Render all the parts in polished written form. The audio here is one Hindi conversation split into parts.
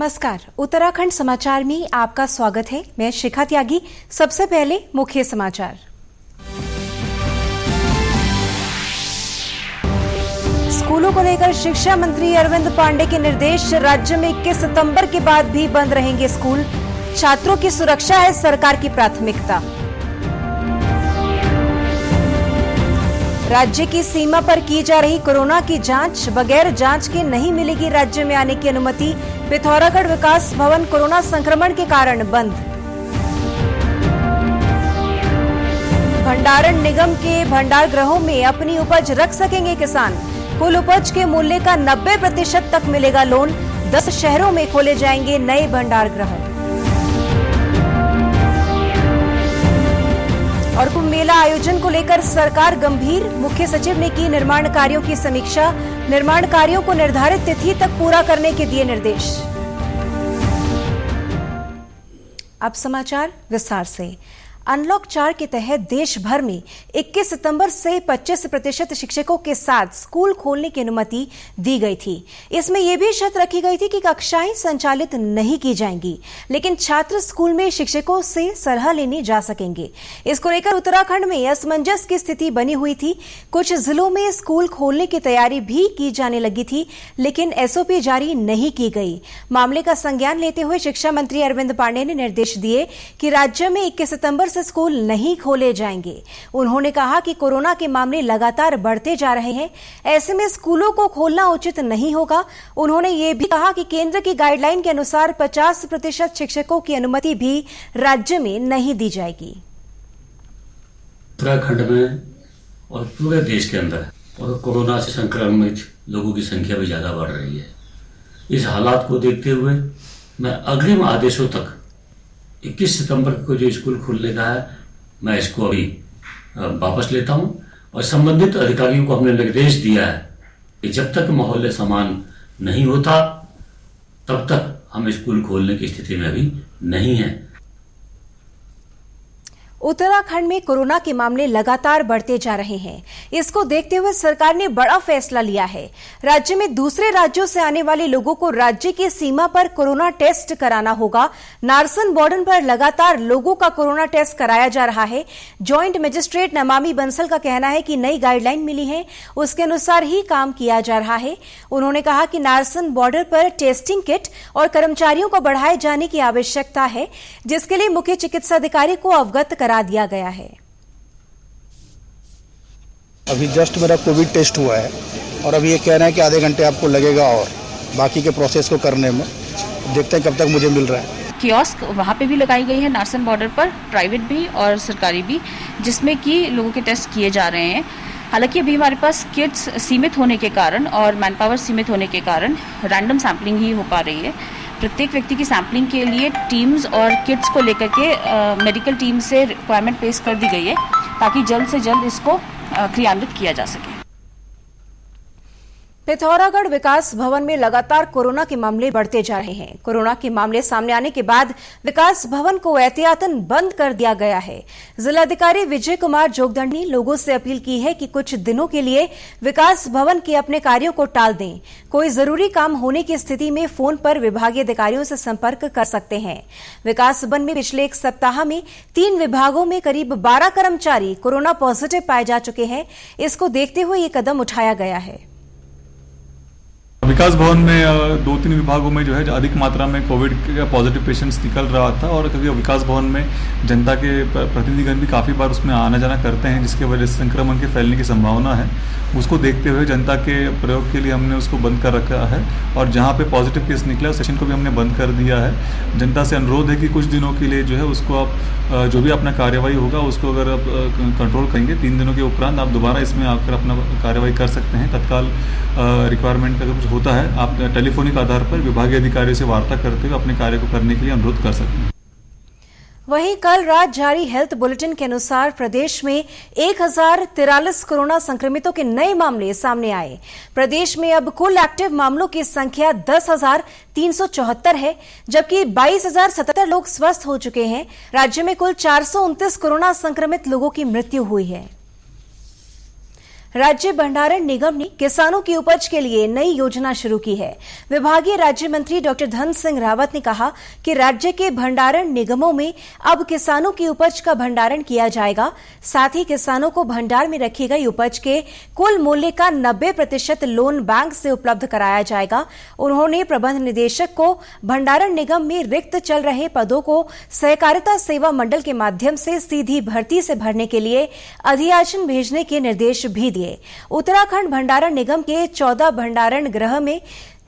नमस्कार, उत्तराखंड समाचार में आपका स्वागत है। मैं शिखा त्यागी। सबसे पहले मुख्य समाचार। स्कूलों को लेकर शिक्षा मंत्री अरविंद पांडे के निर्देश। राज्य में 21 सितंबर के बाद भी बंद रहेंगे स्कूल। छात्रों की सुरक्षा है सरकार की प्राथमिकता। राज्य की सीमा पर की जा रही कोरोना की जांच। बगैर जांच के नहीं मिलेगी राज्य में आने की अनुमति। पिथौरागढ़ विकास भवन कोरोना संक्रमण के कारण बंद। भंडारण निगम के भंडारगृहों में अपनी उपज रख सकेंगे किसान। कुल उपज के मूल्य का 90% तक मिलेगा लोन। 10 शहरों में खोले जाएंगे नए भंडारगृह। और कुंभ मेला आयोजन को लेकर सरकार गंभीर। मुख्य सचिव ने की निर्माण कार्यों की समीक्षा। निर्माण कार्यों को निर्धारित तिथि तक पूरा करने के दिए निर्देश। अब समाचार विस्तार से। अनलॉक 4 के तहत देश भर में 21 सितंबर से 25% शिक्षकों के साथ स्कूल खोलने की अनुमति दी गई थी। इसमें यह भी शर्त रखी गई थी कि कक्षाएं संचालित नहीं की जाएंगी, लेकिन छात्र स्कूल में शिक्षकों से सलाह लेने जा सकेंगे। इसको लेकर उत्तराखंड में असमंजस की स्थिति बनी हुई थी। कुछ जिलों में स्कूल खोलने की तैयारी भी की जाने लगी थी, लेकिन एसओपी जारी नहीं की गई। मामले का संज्ञान लेते हुए शिक्षा मंत्री अरविंद पांडे ने निर्देश दिए कि राज्य में 21 सितंबर से स्कूल नहीं खोले जाएंगे। उन्होंने कहा कि कोरोना के मामले लगातार बढ़ते जा रहे हैं, ऐसे में स्कूलों को खोलना उचित नहीं होगा। उन्होंने ये भी कहा कि केंद्र की गाइडलाइन के अनुसार 50% शिक्षकों की अनुमति भी राज्य में नहीं दी जाएगी। उत्तराखंड में और पूरे देश के अंदर और कोरोना से संक्रमित लोगों की संख्या भी ज्यादा बढ़ रही है। इस हालात को देखते हुए मैं अग्रिम आदेशों तक 21 सितंबर को जो स्कूल खुलने का है, मैं इसको अभी वापस लेता हूं और संबंधित अधिकारियों को हमने निर्देश दिया है कि जब तक माहौल समान नहीं होता तब तक हम स्कूल खोलने की स्थिति में अभी नहीं है। उत्तराखंड में कोरोना के मामले लगातार बढ़ते जा रहे हैं। इसको देखते हुए सरकार ने बड़ा फैसला लिया है। राज्य में दूसरे राज्यों से आने वाले लोगों को राज्य की सीमा पर कोरोना टेस्ट कराना होगा। नारसन बॉर्डर पर लगातार लोगों का कोरोना टेस्ट कराया जा रहा है। ज्वाइंट मजिस्ट्रेट नमामि बंसल का कहना है कि नई गाइडलाइन मिली है, उसके अनुसार ही काम किया जा रहा है। उन्होंने कहा कि नारसन बॉर्डर पर टेस्टिंग किट और कर्मचारियों को बढ़ाए जाने की आवश्यकता है, जिसके लिए मुख्य चिकित्सा अधिकारी को अवगत करा दिया गया है। अभी जस्ट मेरा कोविड टेस्ट हुआ है और अभी ये कह रहे हैं कि आधे घंटे आपको लगेगा और बाकी के प्रोसेस को करने में। देखते हैं कब तक मुझे मिल रहा है। कियोस्क वहाँ पे भी लगाई गई है नारसन बॉर्डर पर, प्राइवेट भी और सरकारी भी, जिसमें कि लोगों के टेस्ट किए जा रहे हैं। हालांकि अभी हमारे पास किट्स सीमित होने के कारण और मैन पावर सीमित होने के कारण रैंडम सैम्पलिंग ही हो पा रही है। प्रत्येक व्यक्ति की सैम्पलिंग के लिए टीम्स और किट्स को लेकर के मेडिकल टीम से रिक्वायरमेंट पेश कर दी गई है, ताकि जल्द से जल्द इसको क्रियान्वित किया जा सके। पिथौरागढ़ विकास भवन में लगातार कोरोना के मामले बढ़ते जा रहे हैं। कोरोना के मामले सामने आने के बाद विकास भवन को एहतियातन बंद कर दिया गया है। जिलाधिकारी विजय कुमार जोगदंड ने लोगों से अपील की है कि कुछ दिनों के लिए विकास भवन के अपने कार्यों को टाल दें। कोई जरूरी काम होने की स्थिति में फोन पर विभागीय अधिकारियों से संपर्क कर सकते हैं। विकास भवन में पिछले 1 सप्ताह में 3 विभागों में करीब 12 कर्मचारी कोरोना पॉजिटिव पाए जा चुके हैं। इसको देखते हुए ये कदम उठाया गया है। विकास भवन में 2-3 विभागों में जो है अधिक मात्रा में कोविड के पॉजिटिव पेशेंट्स निकल रहा था और क्योंकि विकास भवन में जनता के प्रतिनिधिगण भी काफ़ी बार उसमें आना जाना करते हैं, जिसके वजह से संक्रमण के फैलने की संभावना है। उसको देखते हुए जनता के प्रयोग के लिए हमने उसको बंद कर रखा है और जहाँ पे पॉजिटिव केस निकला उस सेक्शन को भी हमने बंद कर दिया है। जनता से अनुरोध है कि कुछ दिनों के लिए जो है उसको आप जो भी अपना कार्यवाही होगा उसको अगर आप कंट्रोल करेंगे, 3 दिनों के उपरांत आप दोबारा इसमें आकर अपना कार्यवाही कर सकते हैं। तत्काल रिक्वायरमेंट का कुछ होता है, आप टेलीफोनिक आधार पर विभागीय अधिकारियों से वार्ता करते हुए अपने कार्य को करने के लिए अनुरोध कर सकते हैं। वहीं कल रात जारी हेल्थ बुलेटिन के अनुसार प्रदेश में 1043 कोरोना संक्रमितों के नए मामले सामने आए। प्रदेश में अब कुल एक्टिव मामलों की संख्या 10,374 है, जबकि 22,077 लोग स्वस्थ हो चुके हैं। राज्य में कुल 429 कोरोना संक्रमित लोगों की मृत्यु हुई है। राज्य भंडारण निगम ने किसानों की उपज के लिए नई योजना शुरू की है। विभागीय राज्य मंत्री डॉक्टर धन सिंह रावत ने कहा कि राज्य के भंडारण निगमों में अब किसानों की उपज का भंडारण किया जाएगा। साथ ही किसानों को भंडार में रखी गई उपज के कुल मूल्य का 90% लोन बैंक से उपलब्ध कराया जाएगा। उन्होंने प्रबंध निदेशक को भंडारण निगम में रिक्त चल रहे पदों को सहकारिता सेवा मंडल के माध्यम से सीधी भर्ती से भरने के लिए अधियाचन भेजने के निर्देश भी दिए। उत्तराखंड भंडारण निगम के 14 भंडारण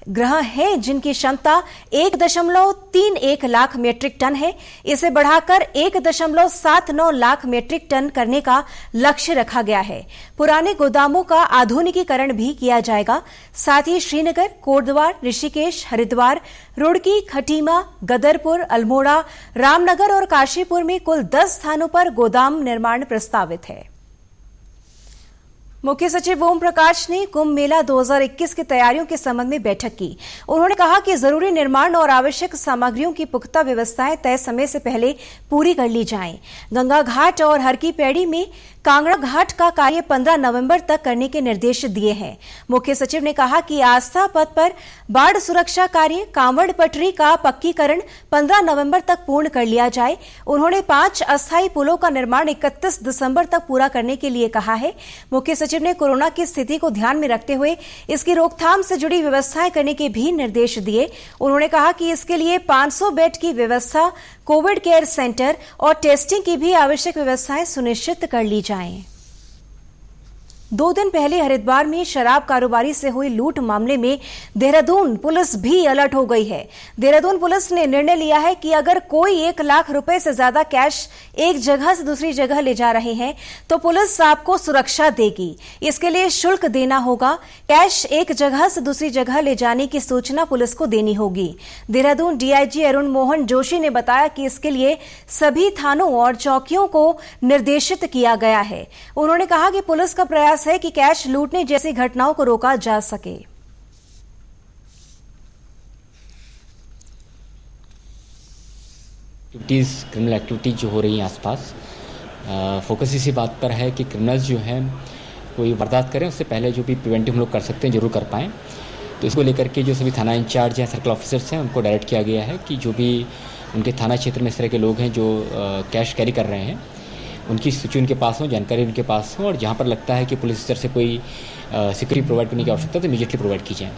गृह हैं जिनकी क्षमता 1.31 लाख मीट्रिक टन है। इसे बढ़ाकर 1.79 लाख मीट्रिक टन करने का लक्ष्य रखा गया है। पुराने गोदामों का आधुनिकीकरण भी किया जाएगा। साथ ही श्रीनगर, कोटद्वार, ऋषिकेश, हरिद्वार, रुड़की, खटीमा, गदरपुर, अल्मोड़ा, रामनगर और काशीपुर में कुल 10 स्थानों पर गोदाम निर्माण प्रस्तावित है। मुख्य सचिव ओम प्रकाश ने कुंभ मेला 2021 की तैयारियों के संबंध में बैठक की। उन्होंने कहा कि जरूरी निर्माण और आवश्यक सामग्रियों की पुख्ता व्यवस्थाएं तय समय से पहले पूरी कर ली जाएं। गंगा घाट और हर की पैड़ी में कांगड़ा घाट का कार्य 15 नवंबर तक करने के निर्देश दिए हैं। मुख्य सचिव ने कहा कि आस्था पथ पर बाढ़ सुरक्षा कार्य, कांवड़ पटरी का पक्कीकरण 15 नवंबर तक पूर्ण कर लिया जाए। उन्होंने 5 अस्थायी पुलों का निर्माण 31 दिसंबर तक पूरा करने के लिए कहा है। मुख्य सचिव ने कोरोना की स्थिति को ध्यान में रखते हुए इसकी रोकथाम से जुड़ी व्यवस्थाएं करने के भी निर्देश दिए। उन्होंने कहा कि इसके लिए 500 बेड की व्यवस्था, कोविड केयर सेंटर और टेस्टिंग की भी आवश्यक व्यवस्थाएं सुनिश्चित कर ली जाएं। 2 दिन पहले हरिद्वार में शराब कारोबारी से हुई लूट मामले में देहरादून पुलिस भी अलर्ट हो गई है। देहरादून पुलिस ने निर्णय लिया है कि अगर कोई 1 लाख रुपए से ज्यादा कैश एक जगह से दूसरी जगह ले जा रहे हैं तो पुलिस आपको सुरक्षा देगी। इसके लिए शुल्क देना होगा। कैश एक जगह से दूसरी जगह ले जाने की सूचना पुलिस को देनी होगी। देहरादून डीआईजी अरुण मोहन जोशी ने बताया कि इसके लिए सभी थानों और चौकियों को निर्देशित किया गया है। उन्होंने कहा कि पुलिस का प्रयास है कि कैश लूटने जैसी घटनाओं को रोका जा सके। क्रिमिनल एक्टिविटीज जो हो रही हैं आसपास, फोकस इसी बात पर है कि क्रिमिनल्स जो हैं कोई वारदात करें उससे पहले जो भी प्रिवेंटिव हम लोग कर सकते हैं जरूर कर पाएं। तो इसको लेकर के जो सभी थाना इंचार्ज हैं, सर्कल ऑफिसर्स हैं, उनको डायरेक्ट किया गया है कि जो भी उनके थाना क्षेत्र में इस तरह के लोग हैं जो कैश कैरी कर रहे हैं, उनकी सूची उनके पास हो, जानकारी उनके पास हो, और जहाँ पर लगता है कि पुलिस स्तर से कोई सिक्योरिटी प्रोवाइड करने की आवश्यकता तो इमीडिएटली प्रोवाइड की जाए।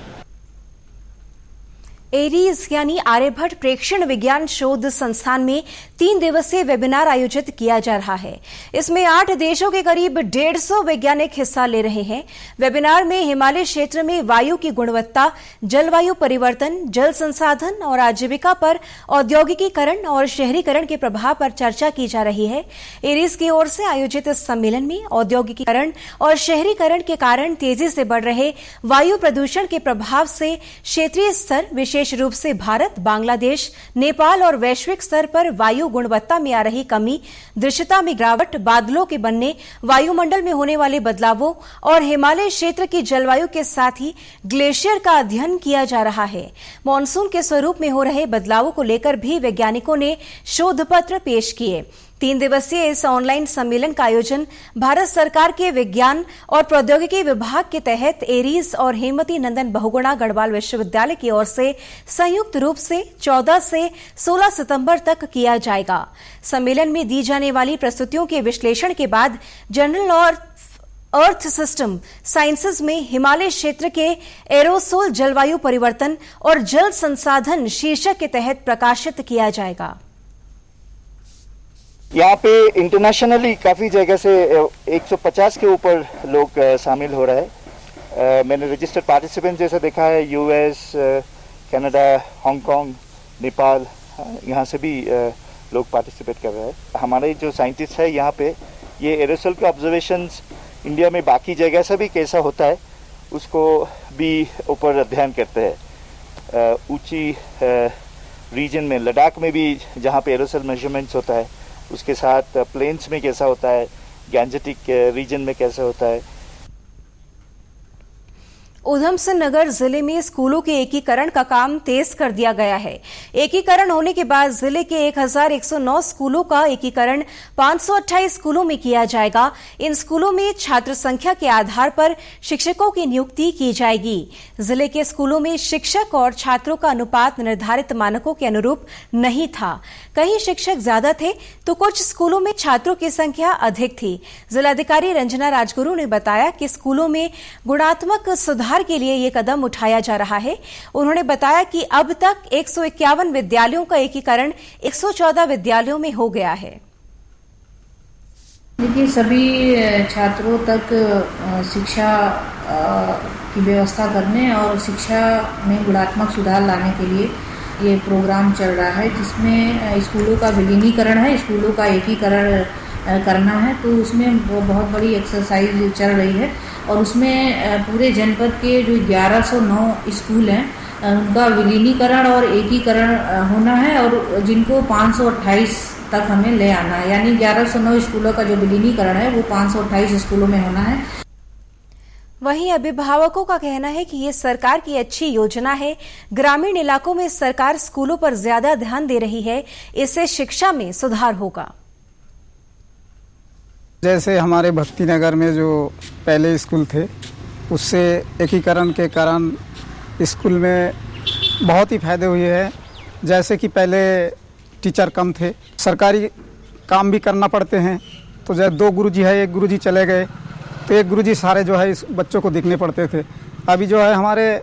एरीज यानी आर्यभट्ट प्रेक्षण विज्ञान शोध संस्थान में 3 दिवसीय वेबिनार आयोजित किया जा रहा है। इसमें 8 देशों के करीब 150 वैज्ञानिक हिस्सा ले रहे हैं। वेबिनार में हिमालय क्षेत्र में वायु की गुणवत्ता, जलवायु परिवर्तन, जल संसाधन और आजीविका पर औद्योगिकीकरण और शहरीकरण के प्रभाव पर चर्चा की जा रही है। एरीज की ओर से आयोजित इस सम्मेलन में औद्योगिकीकरण और शहरीकरण के कारण तेजी से बढ़ रहे वायु प्रदूषण के प्रभाव से क्षेत्रीय स्तर, विशेष रूप से भारत, बांग्लादेश, नेपाल और वैश्विक स्तर पर वायु गुणवत्ता में आ रही कमी, दृश्यता में गिरावट, बादलों के बनने, वायुमंडल में होने वाले बदलावों और हिमालय क्षेत्र की जलवायु के साथ ही ग्लेशियर का अध्ययन किया जा रहा है। मॉनसून के स्वरूप में हो रहे बदलावों को लेकर भी वैज्ञानिकों ने शोध पत्र पेश किए। 3 दिवसीय इस ऑनलाइन सम्मेलन का आयोजन भारत सरकार के विज्ञान और प्रौद्योगिकी विभाग के तहत एरीज और हेमवती नंदन बहुगुणा गढ़वाल विश्वविद्यालय की ओर से संयुक्त रूप से 14 से 16 सितंबर तक किया जाएगा। सम्मेलन में दी जाने वाली प्रस्तुतियों के विश्लेषण के बाद जनरल और अर्थ सिस्टम साइंसेज में हिमालय क्षेत्र के एरोसोल जलवायु परिवर्तन और जल संसाधन शीर्षक के तहत प्रकाशित किया जाएगा। यहाँ पे इंटरनेशनली काफ़ी जगह से 150 के ऊपर लोग शामिल हो रहे हैं। मैंने रजिस्टर्ड पार्टिसिपेंट जैसा देखा है, यूएस, कनाडा, हांगकांग, नेपाल, यहाँ से भी लोग पार्टिसिपेट कर रहे हैं। हमारे जो साइंटिस्ट है यहाँ पे ये एरोसोल के ऑब्जर्वेशंस इंडिया में बाकी जगह से भी कैसा होता है उसको भी ऊपर अध्ययन करते हैं। ऊंची रीजन में, लद्दाख में भी जहाँ पे एरोसोल मेजरमेंट्स होता है, उसके साथ प्लेन्स में कैसा होता है, गैंजेटिक रीजन में कैसा होता है। ऊधम सिंह नगर जिले में स्कूलों के एकीकरण का काम तेज कर दिया गया है। एकीकरण होने के बाद जिले के 1109 स्कूलों का एकीकरण 528 स्कूलों में किया जाएगा। इन स्कूलों में छात्र संख्या के आधार पर शिक्षकों की नियुक्ति की जाएगी। जिले के स्कूलों में शिक्षक और छात्रों का अनुपात निर्धारित मानकों के अनुरूप नहीं था। कहीं शिक्षक ज्यादा थे तो कुछ स्कूलों में छात्रों की संख्या अधिक थी। जिलाधिकारी रंजना राजगुरु ने बताया कि स्कूलों में गुणात्मक सुधार के लिए ये कदम उठाया जा रहा है। उन्होंने बताया कि अब तक 151 विद्यालयों का एकीकरण 114 विद्यालयों में हो गया है। देखिए, सभी छात्रों तक शिक्षा की व्यवस्था करने और शिक्षा में गुणात्मक सुधार लाने के लिए ये प्रोग्राम चल रहा है, जिसमें स्कूलों का विलीनीकरण है, स्कूलों का एकीकरण करना है। तो उसमें बहुत बड़ी एक्सरसाइज चल रही है और उसमें पूरे जनपद के जो 1109 स्कूल हैं उनका विलीनीकरण और एकीकरण होना है और जिनको 528 तक हमें ले आना है। यानी 1109 स्कूलों का जो विलीनीकरण है वो 528 स्कूलों में होना है। वहीं अभिभावकों का कहना है कि ये सरकार की अच्छी योजना है। ग्रामीण इलाकों में सरकार स्कूलों पर ज्यादा ध्यान दे रही है, इससे शिक्षा में सुधार होगा। जैसे हमारे भक्ति नगर में जो पहले स्कूल थे, उससे एकीकरण के कारण स्कूल में बहुत ही फायदे हुए हैं। जैसे कि पहले टीचर कम थे, सरकारी काम भी करना पड़ते हैं, तो जब 2 गुरुजी है, 1 गुरुजी चले गए तो 1 गुरुजी सारे जो है इस बच्चों को दिखने पड़ते थे। अभी जो है हमारे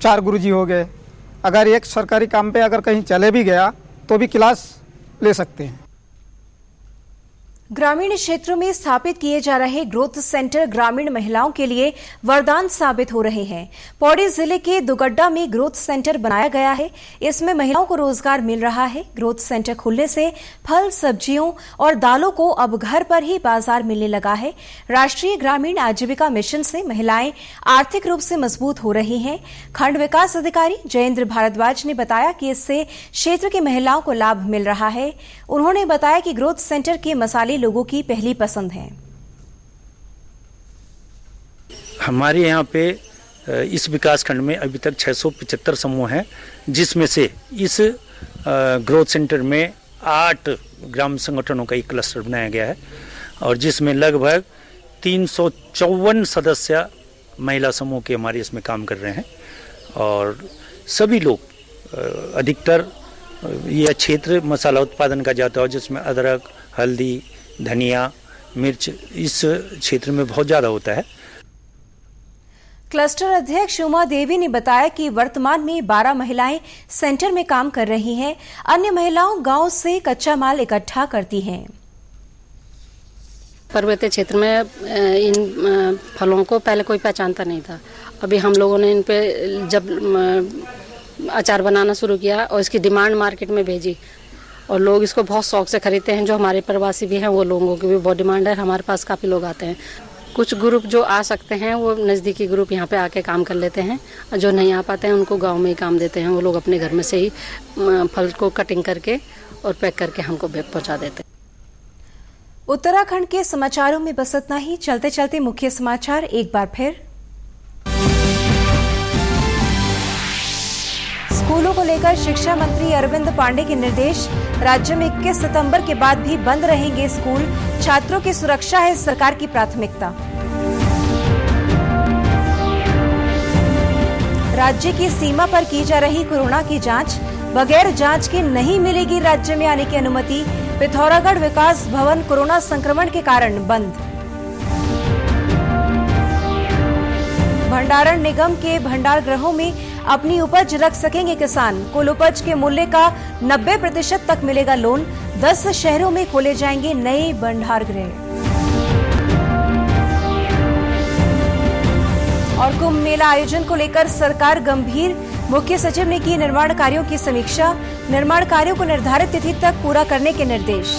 4 गुरुजी हो गए। अगर एक सरकारी काम पे अगर कहीं चले भी गया तो भी क्लास ले सकते हैं। ग्रामीण क्षेत्रों में स्थापित किए जा रहे ग्रोथ सेंटर ग्रामीण महिलाओं के लिए वरदान साबित हो रहे हैं। पौड़ी जिले के दुगड्डा में ग्रोथ सेंटर बनाया गया है। इसमें महिलाओं को रोजगार मिल रहा है। ग्रोथ सेंटर खुलने से फल, सब्जियों और दालों को अब घर पर ही बाजार मिलने लगा है। राष्ट्रीय ग्रामीण आजीविका मिशन से महिलाएं आर्थिक रूप से मजबूत हो रही हैं। खंड विकास अधिकारी जयेंद्र भारद्वाज ने बताया कि इससे क्षेत्र की महिलाओं को लाभ मिल रहा है। उन्होंने बताया कि ग्रोथ सेंटर के मसाले लोगों की पहली पसंद है। हमारे यहाँ पे इस विकास खंड में अभी तक 675 समूह हैं, जिसमें से इस ग्रोथ सेंटर में 8 ग्राम संगठनों का एक क्लस्टर बनाया गया है और जिसमें लगभग 354 सदस्य महिला समूह के हमारे इसमें काम कर रहे हैं और सभी लोग अधिकतर यह क्षेत्र मसाला उत्पादन का जाता है, जिसमें अदरक, हल्दी, धनिया, मिर्च इस क्षेत्र में बहुत ज्यादा होता है। क्लस्टर अध्यक्ष उमा देवी ने बताया कि वर्तमान में 12 महिलाएं सेंटर में काम कर रही हैं। अन्य महिलाओं गांव से कच्चा माल इकट्ठा करती हैं। पर्वतीय क्षेत्र में इन फलों को पहले कोई पहचानता नहीं था। अभी हम लोगों ने इन पे जब अचार बनाना शुरू किया और इसकी डिमांड मार्केट में भेजी और लोग इसको बहुत शौक से खरीदते हैं। जो हमारे प्रवासी भी हैं वो लोगों की भी बहुत डिमांड है। हमारे पास काफ़ी लोग आते हैं। कुछ ग्रुप जो आ सकते हैं वो नज़दीकी ग्रुप यहाँ पे आके काम कर लेते हैं। जो नहीं आ पाते हैं उनको गांव में ही काम देते हैं। वो लोग अपने घर में से ही फल को कटिंग करके और पैक करके हमको पहुँचा देते हैं। उत्तराखंड के समाचारों में बस इतना ही। चलते चलते मुख्य समाचार एक बार फिर। स्कूलों को लेकर शिक्षा मंत्री अरविंद पांडे के निर्देश। राज्य में 21 सितंबर के बाद भी बंद रहेंगे स्कूल। छात्रों की सुरक्षा है सरकार की प्राथमिकता। राज्य की सीमा पर की जा रही कोरोना की जांच। बगैर जांच के नहीं मिलेगी राज्य में आने की अनुमति। पिथौरागढ़ विकास भवन कोरोना संक्रमण के कारण बंद। भंडारण निगम के भंडार गृहों में अपनी उपज रख सकेंगे किसान। कुल उपज के मूल्य का 90% तक मिलेगा लोन। 10 शहरों में खोले जाएंगे नए भंडार गृह। और कुंभ मेला आयोजन को लेकर सरकार गंभीर। मुख्य सचिव ने की निर्माण कार्यों की समीक्षा। निर्माण कार्यों को निर्धारित तिथि तक पूरा करने के निर्देश।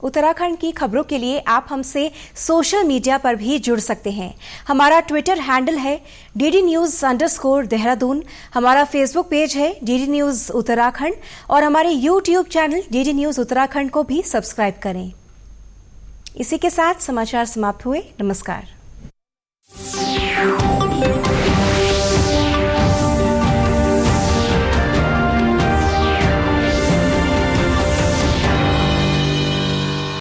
उत्तराखंड की खबरों के लिए आप हमसे सोशल मीडिया पर भी जुड़ सकते हैं। हमारा ट्विटर हैंडल है DDNews_देहरादून। हमारा फेसबुक पेज है DD न्यूज उत्तराखंड और हमारे YouTube channel DD news Uttarakhand को भी सब्सक्राइब करें। इसी के साथ समाचार समाप्त हुए। नमस्कार।